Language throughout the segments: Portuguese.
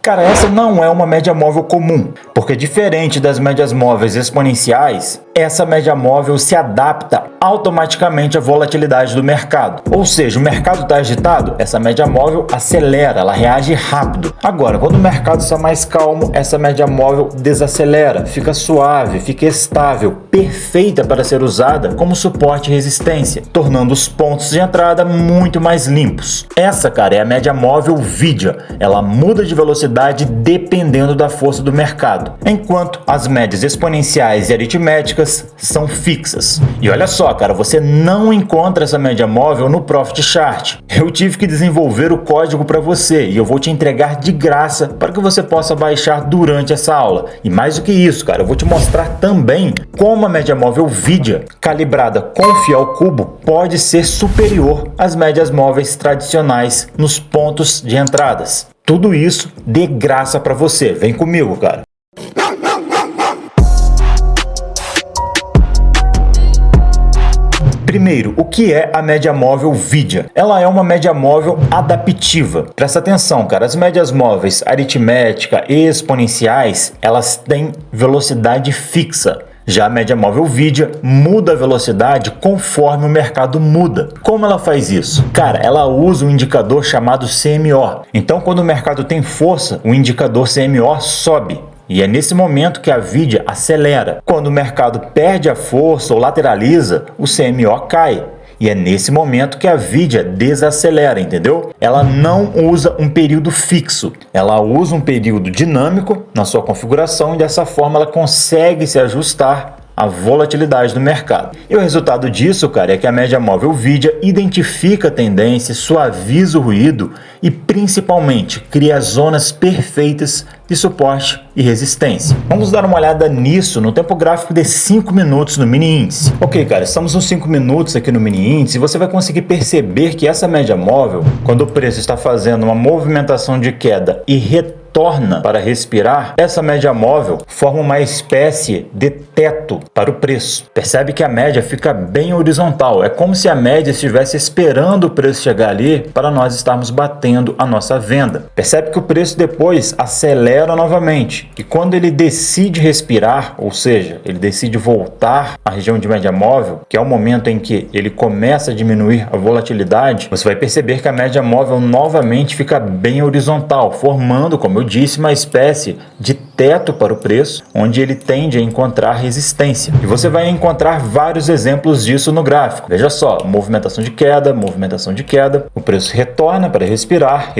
Cara, essa não é uma média móvel comum, porque diferente das médias móveis exponenciais, essa média móvel se adapta automaticamente à volatilidade do mercado. Ou seja, o mercado está agitado, essa média móvel acelera, ela reage rápido. Agora, quando o mercado está mais calmo, essa média móvel desacelera, fica suave, fica estável, perfeita para ser usada como suporte e resistência, tornando os pontos de entrada muito mais limpos. Essa, cara, é a média móvel VIDIA. Ela muda de velocidade dependendo da força do mercado, enquanto as médias exponenciais e aritméticas são fixas. E olha só, cara, você não encontra essa média móvel no Profit Chart. Eu tive que desenvolver o código para você e eu vou te entregar de graça para que você possa baixar durante essa aula. E mais do que isso, cara, eu vou te mostrar também como a média móvel VIDIA, calibrada com fiel cubo, pode ser superior às médias móveis tradicionais nos pontos de entradas. Tudo isso de graça para você. Vem comigo, cara. Primeiro, o que é a média móvel VIDIA? Ela é uma média móvel adaptiva. Presta atenção, cara, as médias móveis aritmética e exponenciais, elas têm velocidade fixa. Já a média móvel VIDIA muda a velocidade conforme o mercado muda. Como ela faz isso? Cara, ela usa um indicador chamado CMO. Então, quando o mercado tem força, o indicador CMO sobe. E é nesse momento que a VIDIA acelera. Quando o mercado perde a força ou lateraliza, o CMO cai. E é nesse momento que a VIDIA desacelera, entendeu? Ela não usa um período fixo. Ela usa um período dinâmico na sua configuração e dessa forma ela consegue se ajustar à volatilidade do mercado. E o resultado disso, cara, é que a média móvel VIDIA identifica a tendência, suaviza o ruído e principalmente cria zonas perfeitas de suporte e resistência. Vamos dar uma olhada nisso no tempo gráfico de 5 minutos no mini índice. Ok, cara, estamos nos 5 minutos aqui no mini índice e você vai conseguir perceber que essa média móvel, quando o preço está fazendo uma movimentação de queda e retorna para respirar, essa média móvel forma uma espécie de teto para o preço. Percebe que a média fica bem horizontal, é como se a média estivesse esperando o preço chegar ali para nós estarmos batendo a nossa venda. Percebe que o preço depois acelera novamente e quando ele decide respirar, ou seja, ele decide voltar à região de média móvel, que é o momento em que ele começa a diminuir a volatilidade, você vai perceber que a média móvel novamente fica bem horizontal, formando, como eu disse, uma espécie de teto para o preço, onde ele tende a encontrar resistência. E você vai encontrar vários exemplos disso no gráfico. Veja só, movimentação de queda, o preço retorna para respirar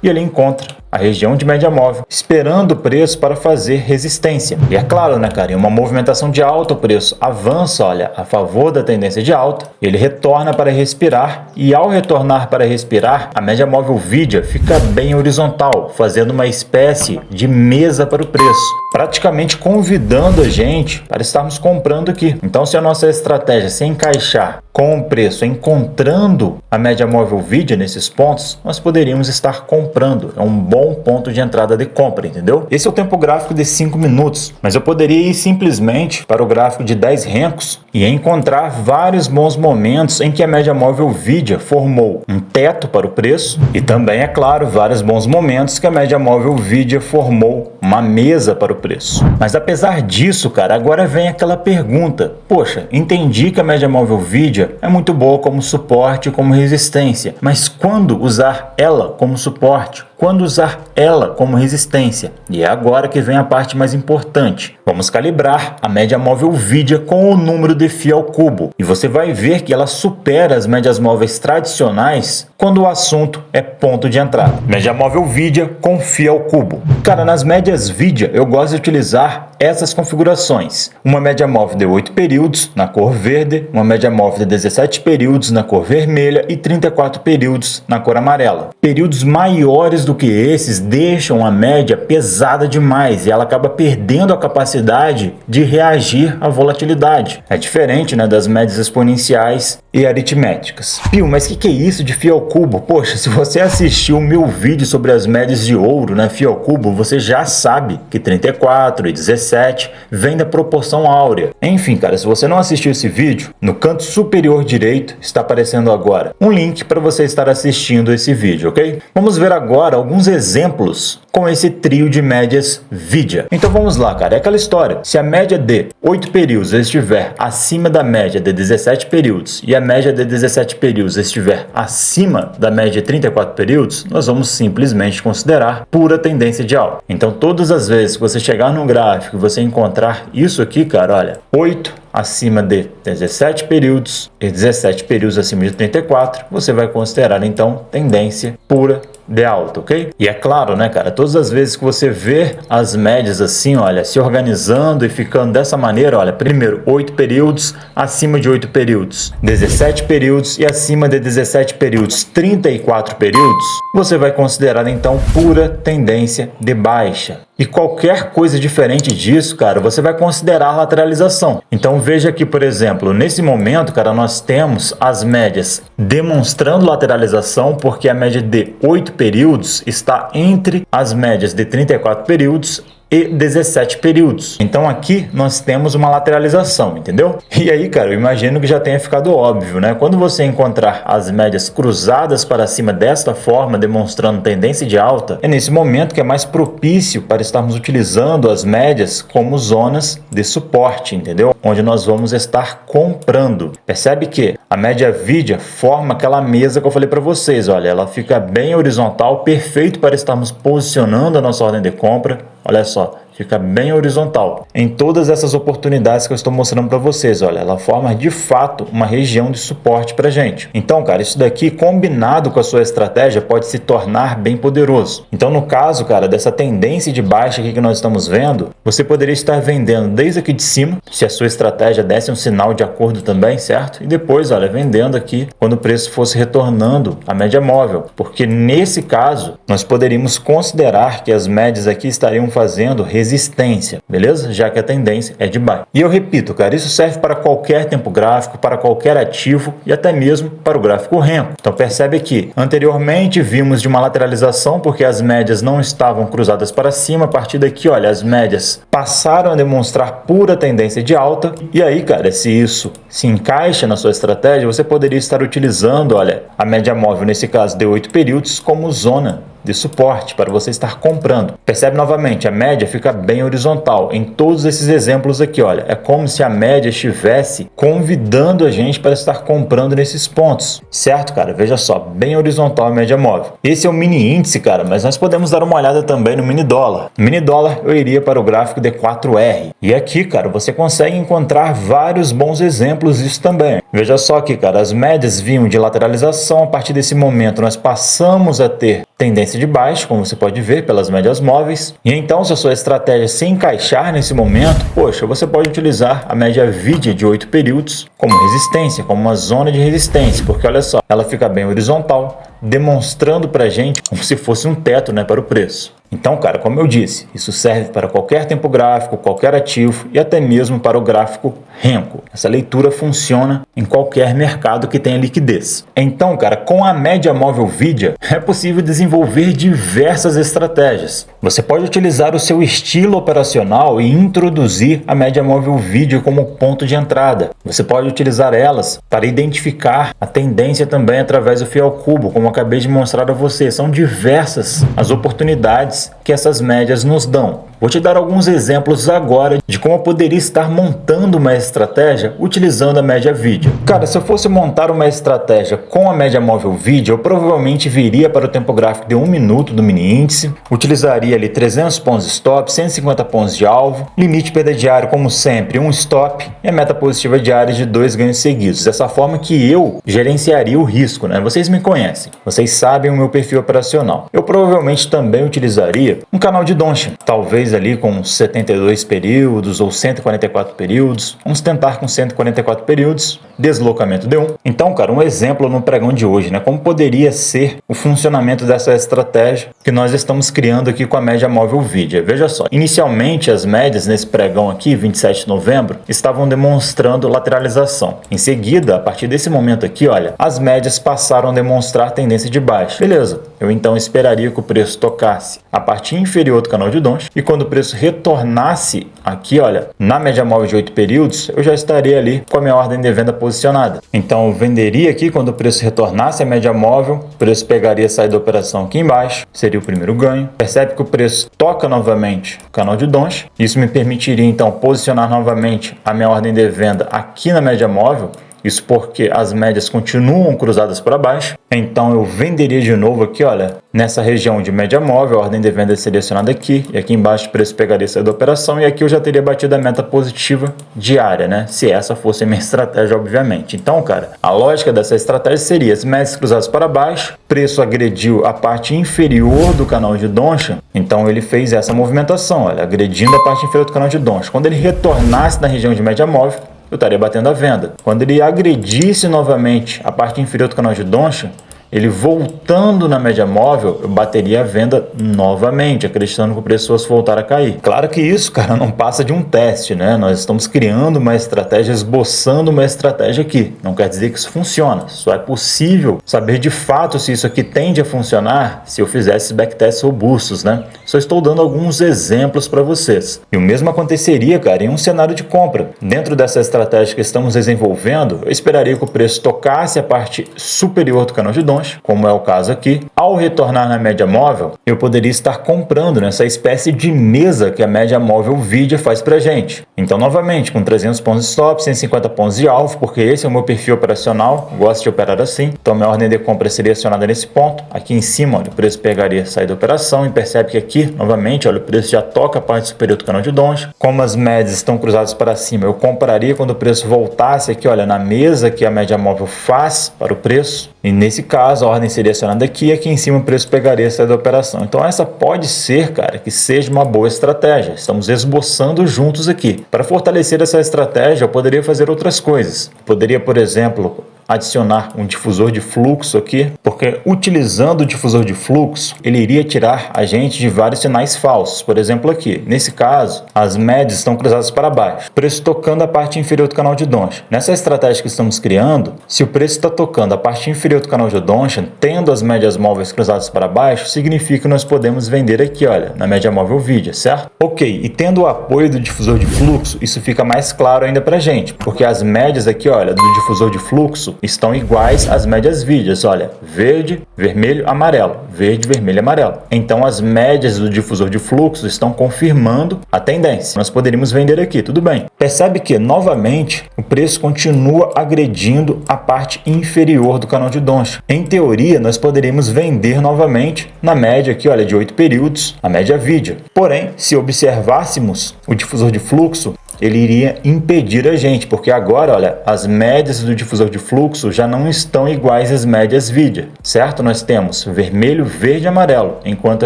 e ele encontra a região de média móvel, esperando o preço para fazer resistência. E é claro, né, cara, em uma movimentação de alta, o preço avança, olha, a favor da tendência de alta, ele retorna para respirar e ao retornar para respirar, a média móvel VIDIA fica bem horizontal, fazendo uma espécie de mesa para o preço, praticamente convidando a gente para estarmos comprando aqui. Então, se a nossa estratégia se encaixar com o preço encontrando a média móvel VIDIA nesses pontos, nós poderíamos estar comprando. É um bom ponto de entrada de compra, entendeu? Esse é o tempo gráfico de 5 minutos, mas eu poderia ir simplesmente para o gráfico de 10 rencos e encontrar vários bons momentos em que a média móvel VIDIA formou um teto para o preço e também, é claro, vários bons momentos que a média móvel VIDIA formou uma mesa para o preço. Mas apesar disso, cara, agora vem aquela pergunta: poxa, entendi que a média móvel VIDIA é muito boa como suporte e como resistência, mas quando usar ela como suporte? Quando usar ela como resistência? E é agora que vem a parte mais importante. Vamos calibrar a média móvel VIDIA com o número de fiel cubo. E você vai ver que ela supera as médias móveis tradicionais quando o assunto é ponto de entrada. Média móvel VIDIA com fiel cubo. Cara, nas médias VIDIA eu gosto de utilizar essas configurações. Uma média móvel de 8 períodos na cor verde, uma média móvel de 17 períodos na cor vermelha e 34 períodos na cor amarela. Períodos maiores do que esses deixam a média pesada demais e ela acaba perdendo a capacidade de reagir à volatilidade. É diferente, né, das médias exponenciais e aritméticas. Pio, mas o que é isso de fiel cubo? Poxa, se você assistiu o meu vídeo sobre as médias de ouro, né, fiel cubo, você já sabe que 34 e 17 vem da proporção áurea. Enfim, cara, se você não assistiu esse vídeo, no canto superior direito está aparecendo agora um link para você estar assistindo esse vídeo, ok? Vamos ver agora alguns exemplos com esse trio de médias Vidya. Então vamos lá, cara, é aquela história. Se a média de 8 períodos estiver acima da média de 17 períodos e a média de 17 períodos estiver acima da média de 34 períodos, nós vamos simplesmente considerar pura tendência de alta. Então todas as vezes que você chegar no gráfico e você encontrar isso aqui, cara, olha, 8 acima de 17 períodos e 17 períodos acima de 34, você vai considerar então tendência pura de alta, ok? E é claro, né, cara, todas as vezes que você vê as médias assim, olha, se organizando e ficando dessa maneira, olha, primeiro 8 períodos acima de 8 períodos, 17 períodos e acima de 17 períodos, 34 períodos, você vai considerar então pura tendência de baixa. E qualquer coisa diferente disso, cara, você vai considerar lateralização. Então veja aqui, por exemplo, nesse momento, cara, nós temos as médias demonstrando lateralização, porque a média de 8 períodos está entre as médias de 34 períodos e 17 períodos. Então aqui nós temos uma lateralização, entendeu? E aí, cara, eu imagino que já tenha ficado óbvio, né? Quando você encontrar as médias cruzadas para cima desta forma, demonstrando tendência de alta, é nesse momento que é mais propício para estarmos utilizando as médias como zonas de suporte, entendeu? Onde nós vamos estar comprando. Percebe que a média Vidya forma aquela mesa que eu falei para vocês, olha, ela fica bem horizontal, perfeito para estarmos posicionando a nossa ordem de compra. Olha só, fica bem horizontal. Em todas essas oportunidades que eu estou mostrando para vocês, olha, ela forma de fato uma região de suporte para a gente. Então, cara, isso daqui combinado com a sua estratégia pode se tornar bem poderoso. Então, no caso, cara, dessa tendência de baixa aqui que nós estamos vendo, você poderia estar vendendo desde aqui de cima, se a sua estratégia desse um sinal de acordo também, certo? E depois, olha, vendendo aqui quando o preço fosse retornando à média móvel. Porque nesse caso, nós poderíamos considerar que as médias aqui estariam fazendo resistência, beleza? Já que a tendência é de baixa. E eu repito, cara, isso serve para qualquer tempo gráfico, para qualquer ativo e até mesmo para o gráfico Renko. Então percebe aqui, anteriormente vimos de uma lateralização porque as médias não estavam cruzadas para cima. A partir daqui, olha, as médias passaram a demonstrar pura tendência de alta. E aí, cara, se isso se encaixa na sua estratégia, você poderia estar utilizando, olha, a média móvel, nesse caso de 8 períodos, como zona de suporte para você estar comprando. Percebe novamente, a média fica bem horizontal. Em todos esses exemplos aqui, olha, é como se a média estivesse convidando a gente para estar comprando nesses pontos. Certo, cara? Veja só, bem horizontal a média móvel. Esse é o mini índice, cara, mas nós podemos dar uma olhada também no mini dólar. No mini dólar, eu iria para o gráfico D4R. E aqui, cara, você consegue encontrar vários bons exemplos disso também. Veja só aqui, cara, as médias vinham de lateralização. A partir desse momento, nós passamos a ter tendência de baixa, como você pode ver pelas médias móveis. E então, se a sua estratégia se encaixar nesse momento, poxa, você pode utilizar a média Vidya de 8 períodos como resistência, como uma zona de resistência, porque olha só, ela fica bem horizontal, demonstrando pra gente como se fosse um teto, né, para o preço. Então, cara, como eu disse, isso serve para qualquer tempo gráfico, qualquer ativo e até mesmo para o gráfico Renko. Essa leitura funciona em qualquer mercado que tenha liquidez. Então, cara, com a média móvel Vidya, é possível desenvolver diversas estratégias. Você pode utilizar o seu estilo operacional e introduzir a média móvel Vidya como ponto de entrada. Você pode utilizar elas para identificar a tendência também através do fiel cubo, como eu acabei de mostrar a você. São diversas as oportunidades que essas médias nos dão. Vou te dar alguns exemplos agora de como eu poderia estar montando uma estratégia utilizando a média Vidya. Cara, se eu fosse montar uma estratégia com a média móvel Vidya, eu provavelmente viria para o tempo gráfico de 1 minuto do mini índice, utilizaria ali 300 pontos de stop, 150 pontos de alvo, limite de perda diário como sempre, 1 stop e a meta positiva diária de 2 ganhos seguidos. Dessa forma que eu gerenciaria o risco, né? Vocês me conhecem, vocês sabem o meu perfil operacional. Eu provavelmente também utilizaria um canal de Donchian, talvez ali com 72 períodos ou 144 períodos. Vamos tentar com 144 períodos, deslocamento D1. Então, cara, um exemplo no pregão de hoje, né? Como poderia ser o funcionamento dessa estratégia que nós estamos criando aqui com a média móvel Vidya. Veja só, inicialmente as médias nesse pregão aqui, 27 de novembro, estavam demonstrando lateralização. Em seguida, a partir desse momento aqui, olha, as médias passaram a demonstrar tendência tendência de baixa. Beleza, eu então esperaria que o preço tocasse a parte inferior do canal de Donchi e quando o preço retornasse aqui, olha, na média móvel de 8 períodos, eu já estaria ali com a minha ordem de venda posicionada. Então eu venderia aqui quando o preço retornasse à média móvel, o preço pegaria a saída da operação aqui embaixo, seria o primeiro ganho. Percebe que o preço toca novamente o canal de Donchi, isso me permitiria então posicionar novamente a minha ordem de venda aqui na média móvel. Isso porque as médias continuam cruzadas para baixo. Então eu venderia de novo aqui, olha, nessa região de média móvel, a ordem de venda é selecionada aqui. E aqui embaixo o preço pegaria a saída da operação. E aqui eu já teria batido a meta positiva diária, né? Se essa fosse a minha estratégia, obviamente. Então, cara, a lógica dessa estratégia seria as médias cruzadas para baixo. Preço agrediu a parte inferior do canal de Donchi. Então ele fez essa movimentação, olha, agredindo a parte inferior do canal de Donchi. Quando ele retornasse na região de média móvel, eu estaria batendo a venda. Quando ele agredisse novamente a parte inferior do canal de Donchi, ele voltando na média móvel, eu bateria a venda novamente, acreditando que o preço fosse voltar a cair. Claro que isso, cara, não passa de um teste, né? Nós estamos criando uma estratégia, esboçando uma estratégia aqui. Não quer dizer que isso funciona. Só é possível saber de fato se isso aqui tende a funcionar se eu fizesse backtests robustos, né? Só estou dando alguns exemplos para vocês. E o mesmo aconteceria, cara, em um cenário de compra. Dentro dessa estratégia que estamos desenvolvendo, eu esperaria que o preço tocasse a parte superior do canal de Donchi, como é o caso aqui. Ao retornar na média móvel, eu poderia estar comprando nessa espécie de mesa que a média móvel Vidia faz pra gente. Então, novamente, com 300 pontos de stop, 150 pontos de alvo, porque esse é o meu perfil operacional, gosto de operar assim. Então, minha ordem de compra seria acionada nesse ponto. Aqui em cima, olha, o preço pegaria a saída da operação e percebe que aqui, novamente, olha, o preço já toca a parte superior do canal de Donchi. Como as médias estão cruzadas para cima, eu compraria quando o preço voltasse aqui, olha, na mesa que a média móvel faz para o preço. E nesse caso, a ordem seria acionada aqui e aqui em cima o preço pegaria a saída da operação. Então essa pode ser, cara, que seja uma boa estratégia. Estamos esboçando juntos aqui. Para fortalecer essa estratégia, eu poderia fazer outras coisas. Poderia, por exemplo, adicionar um difusor de fluxo aqui, porque utilizando o difusor de fluxo, ele iria tirar a gente de vários sinais falsos. Por exemplo aqui, nesse caso, as médias estão cruzadas para baixo, preço tocando a parte inferior do canal de Donchi. Nessa estratégia que estamos criando, se o preço está tocando a parte inferior do canal de Donchi, tendo as médias móveis cruzadas para baixo, significa que nós podemos vender aqui, olha, na média móvel Vidia, certo? Ok, e tendo o apoio do difusor de fluxo, isso fica mais claro ainda pra gente, porque as médias aqui, olha, do difusor de fluxo estão iguais às médias Vidias, olha, verde, vermelho, amarelo, verde, vermelho, amarelo. Então as médias do difusor de fluxo estão confirmando a tendência. Nós poderíamos vender aqui, tudo bem. Percebe que, novamente, o preço continua agredindo a parte inferior do canal de Donchi. Em teoria, nós poderíamos vender novamente na média aqui, olha, de 8 períodos, a média Vidia. Porém, se observássemos o difusor de fluxo, ele iria impedir a gente, porque agora, olha, as médias do difusor de fluxo já não estão iguais às médias Vidia, certo? Nós temos vermelho, verde e amarelo, enquanto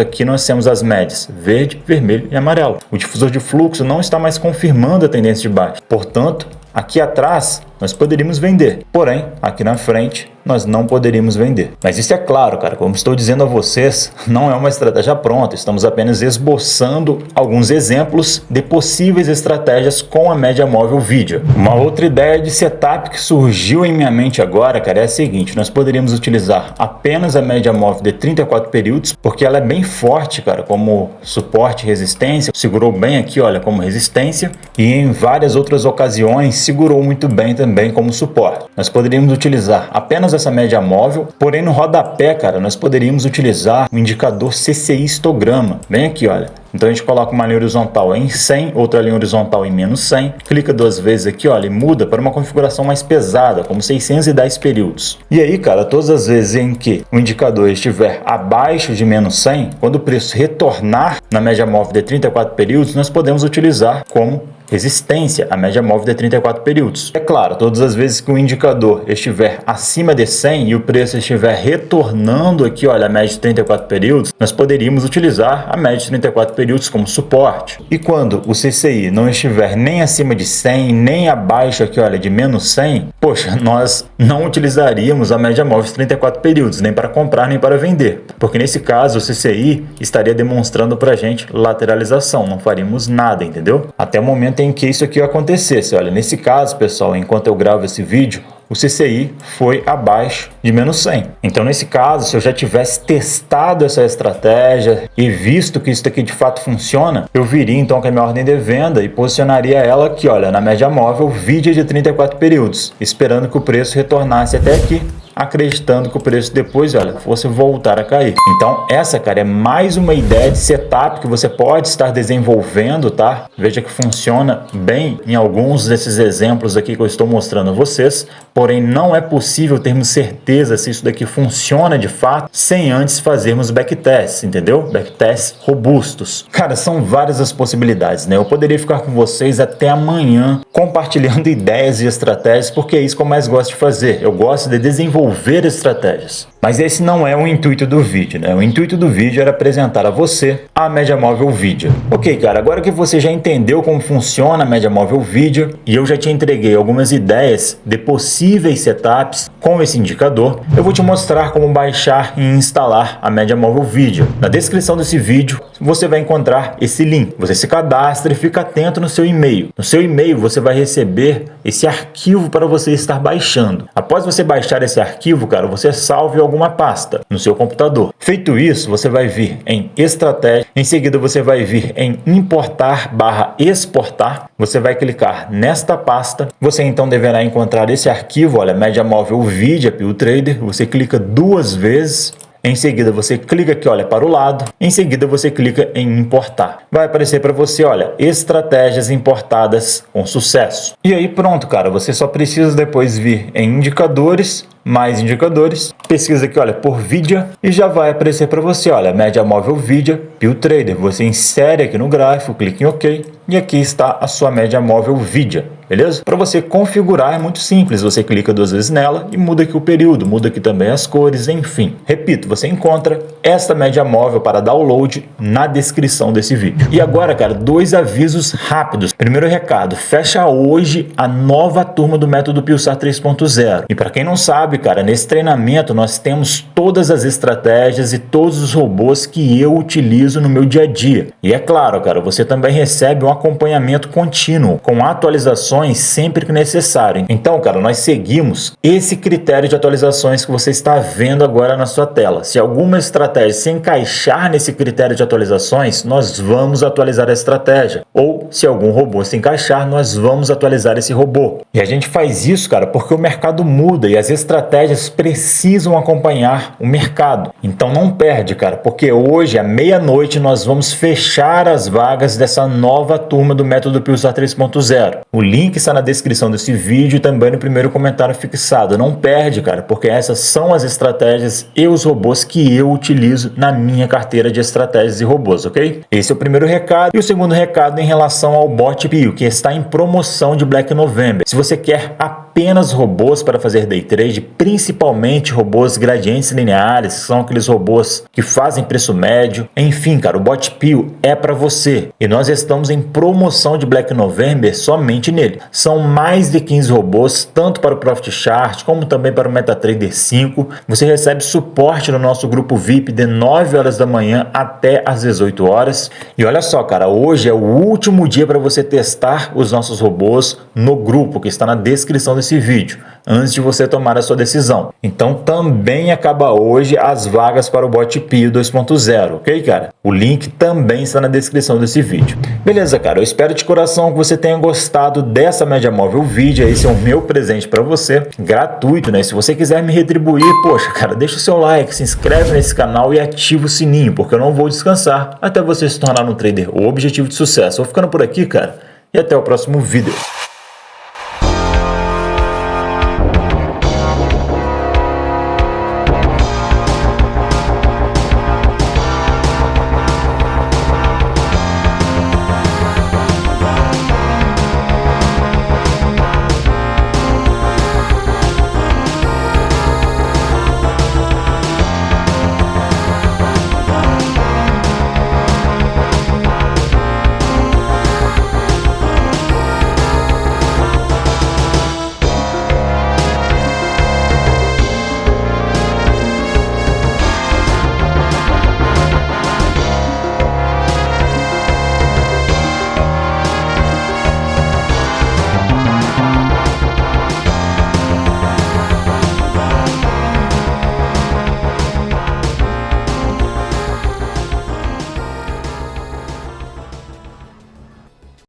aqui nós temos as médias verde, vermelho e amarelo. O difusor de fluxo não está mais confirmando a tendência de baixa. Portanto, aqui atrás nós poderíamos vender, porém, aqui na frente nós não poderíamos vender. Mas isso é claro, cara, como estou dizendo a vocês, não é uma estratégia pronta, estamos apenas esboçando alguns exemplos de possíveis estratégias com a média móvel Vidia. Uma outra ideia de setup que surgiu em minha mente agora, cara, é a seguinte: nós poderíamos utilizar apenas a média móvel de 34 períodos, porque ela é bem forte, cara, como suporte e resistência, segurou bem aqui, olha, como resistência, e em várias outras ocasiões segurou muito bem também como suporte. Nós poderíamos utilizar apenas essa média móvel, porém no rodapé, cara, nós poderíamos utilizar o indicador CCI histograma, bem aqui, olha. Então a gente coloca uma linha horizontal em 100, outra linha horizontal em menos 100, clica duas vezes aqui, olha, e muda para uma configuração mais pesada, como 610 períodos. E aí, cara, todas as vezes em que o indicador estiver abaixo de menos 100, quando o preço retornar na média móvel de 34 períodos, nós podemos utilizar como resistência a média móvel de 34 períodos. É claro, todas as vezes que o indicador estiver acima de 100 e o preço estiver retornando aqui, olha, a média de 34 períodos, nós poderíamos utilizar a média de 34 períodos como suporte. E quando o CCI não estiver nem acima de 100, nem abaixo aqui, olha, de menos 100, poxa, nós não utilizaríamos a média móvel de 34 períodos, nem para comprar, nem para vender. Porque nesse caso, o CCI estaria demonstrando para a gente lateralização, não faríamos nada, entendeu? Até o momento em que isso aqui acontecesse. Olha, nesse caso, pessoal, enquanto eu gravo esse vídeo, o CCI foi abaixo de menos 100. Então, nesse caso, se eu já tivesse testado essa estratégia e visto que isso daqui de fato funciona, eu viria então com a minha ordem de venda e posicionaria ela aqui, olha, na média móvel, VIDIA de 34 períodos, esperando que o preço retornasse até aqui, acreditando que o preço depois, olha, fosse voltar a cair. Então, essa, cara, é mais uma ideia de setup que você pode estar desenvolvendo, tá? Veja que funciona bem em alguns desses exemplos aqui que eu estou mostrando a vocês, porém não é possível termos certeza se isso daqui funciona de fato sem antes fazermos backtests, entendeu? Backtests robustos. Cara, são várias as possibilidades, né? Eu poderia ficar com vocês até amanhã compartilhando ideias e estratégias, porque é isso que eu mais gosto de fazer. Eu gosto de desenvolver estratégias. Mas esse não é o intuito do vídeo, né? O intuito do vídeo era apresentar a você a média móvel VIDIA. Ok, cara, agora que você já entendeu como funciona a média móvel VIDIA e eu já te entreguei algumas ideias de possíveis setups com esse indicador, eu vou te mostrar como baixar e instalar a média móvel VIDIA. Na descrição desse vídeo você vai encontrar esse link. Você se cadastra e fica atento no seu e-mail. No seu e-mail você vai receber esse arquivo para você estar baixando. Após você baixar esse arquivo, cara, você salve alguma pasta no seu computador. Feito isso, você vai vir em estratégia, em seguida você vai vir em importar/exportar, você vai clicar nesta pasta, você então deverá encontrar esse arquivo, olha, média móvel VIDIA Pure Trader, você clica 2 vezes. Em seguida você clica aqui, olha, para o lado. Em seguida você clica em importar. Vai aparecer para você, olha, estratégias importadas com sucesso. E aí pronto, cara, você só precisa depois vir em indicadores, mais indicadores, pesquisa aqui, olha, por VIDIA e já vai aparecer para você, olha, média móvel VIDIA Pure Trader. Você insere aqui no gráfico, clica em OK e aqui está a sua média móvel VIDIA. Beleza? Para você configurar é muito simples, você clica 2 vezes nela e muda aqui o período, muda aqui também as cores, enfim. Repito, você encontra esta média móvel para download na descrição desse vídeo. E agora, cara, 2 avisos rápidos. Primeiro recado, fecha hoje a nova turma do método Pulsar 3.0. E para quem não sabe, cara, nesse treinamento nós temos todas as estratégias e todos os robôs que eu utilizo no meu dia a dia. E é claro, cara, você também recebe um acompanhamento contínuo, com atualizações sempre que necessário. Então, cara, nós seguimos esse critério de atualizações que você está vendo agora na sua tela. Se alguma estratégia se encaixar nesse critério de atualizações, nós vamos atualizar a estratégia. Ou, se algum robô se encaixar, nós vamos atualizar esse robô. E a gente faz isso, cara, porque o mercado muda e as estratégias precisam acompanhar o mercado. Então não perde, cara, porque hoje, à meia-noite, nós vamos fechar as vagas dessa nova turma do método Pulsar 3.0. O link está na descrição desse vídeo e também no primeiro comentário fixado. Não perde, cara, porque essas são as estratégias e os robôs que eu utilizo na minha carteira de estratégias e robôs, ok? Esse é o primeiro recado. E o segundo recado em relação ao BotPio, que está em promoção de Black November. Se você quer apenas robôs para fazer day trade, principalmente robôs gradientes lineares, que são aqueles robôs que fazem preço médio, enfim, cara, o BotPio é para você. E nós estamos em promoção de Black November somente nele. São mais de 15 robôs, tanto para o Profit Chart como também para o MetaTrader 5. Você recebe suporte no nosso grupo VIP de 9 horas da manhã até às 18 horas. E olha só, cara, hoje é o último dia para você testar os nossos robôs no grupo, que está na descrição desse vídeo, antes de você tomar a sua decisão. Então também acaba hoje as vagas para o BotPio 2.0, ok, cara? O link também está na descrição desse vídeo. Beleza, cara, eu espero de coração que você tenha gostado dessa média móvel VIDIA. Esse é o meu presente para você, gratuito, né? Se você quiser me retribuir, poxa, cara, deixa o seu like, se inscreve nesse canal e ativa o sininho, porque eu não vou descansar até você se tornar um trader objetivo de sucesso. Vou ficando por aqui, cara, e até o próximo vídeo.